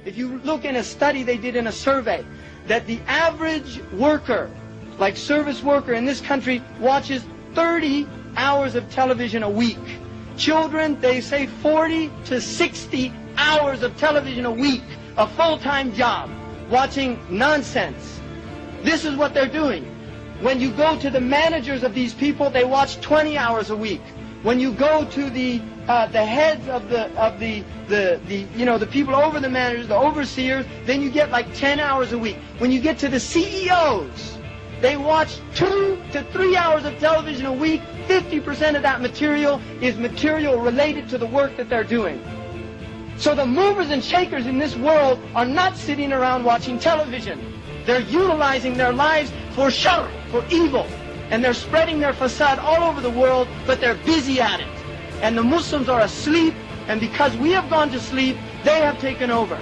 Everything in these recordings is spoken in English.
if you look in a study they did in a survey, that the average worker, like service worker in this country, watches 30 hours of television a week. Children, they say 40 to 60 hours of television a week, a full-time job, watching nonsense. This is what they're doing. When you go to the managers of these people, they watch 20 hours a week. When you go to the heads of the people over the managers, the overseers, then you get like 10 hours a week. When you get to the CEOs, they watch 2 to 3 hours of television a week. 50% of that material is material related to the work that they're doing. So the movers and shakers in this world are not sitting around watching television. They're utilizing their lives for shar, for evil. And they're spreading their facade all over the world, but they're busy at it. And the Muslims are asleep, and because we have gone to sleep, they have taken over.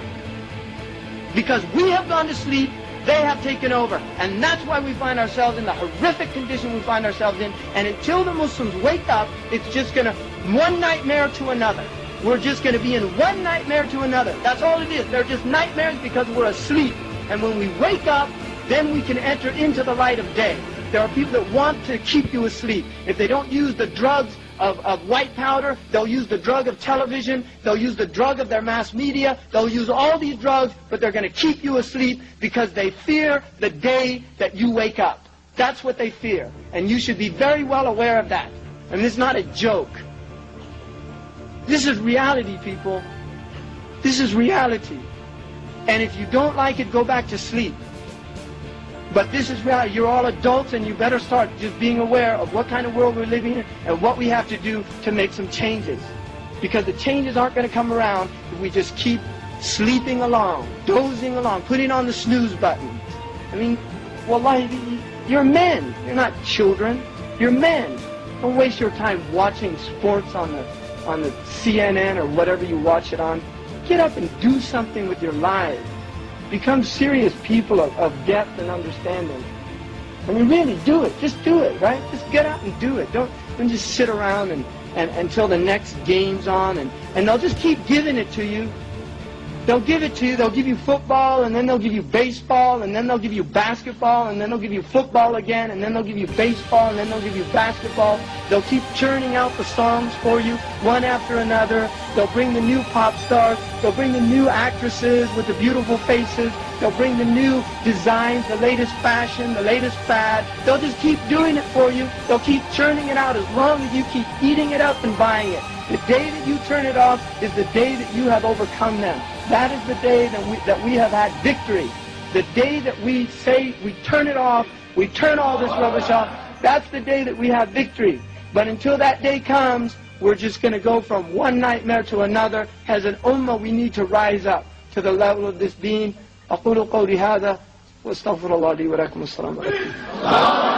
Because we have gone to sleep, they have taken over. And that's why we find ourselves in the horrific condition we find ourselves in. And until the Muslims wake up, it's just going to, one nightmare to another. We're just going to be in one nightmare to another. That's all it is. They're just nightmares because we're asleep. And when we wake up, then we can enter into the light of day. There are people that want to keep you asleep. If they don't use the drugs of white powder, they'll use the drug of television, they'll use the drug of their mass media, they'll use all these drugs, but they're going to keep you asleep because they fear the day that you wake up. That's what they fear. And you should be very well aware of that. And this is not a joke. This is reality, people. This is reality. And if you don't like it, go back to sleep. But this is reality. You're all adults, and you better start just being aware of what kind of world we're living in and what we have to do to make some changes. Because the changes aren't going to come around if we just keep sleeping along, dozing along, putting on the snooze button. I mean, wallahi, you're men. You're not children. You're men. Don't waste your time watching sports on the CNN or whatever you watch it on. Get up and do something with your lives. Become serious people of depth and understanding. I mean, really, do it. Just do it, right? Just get out and do it. Don't just sit around and until the next game's on, and they'll just keep giving it to you. They'll give it to you. They'll give you football, and then they'll give you baseball, and then they'll give you basketball, and then they'll give you football again, and then they'll give you baseball, and then they'll give you basketball. They'll keep churning out the songs for you, one after another. They'll bring the new pop stars. They'll bring the new actresses with the beautiful faces. They'll bring the new designs, the latest fashion, the latest fad. They'll just keep doing it for you. They'll keep churning it out as long as you keep eating it up and buying it. The day that you turn it off is the day that you have overcome them. That is the day that we have had victory. The day that we say we turn it off, we turn all this rubbish off, that's the day that we have victory. But until that day comes, we're just going to go from one nightmare to another. As an ummah, we need to rise up to the level of this deen. أقول قولي هذا وأستغفر الله لي ولكم. السلام عليكم.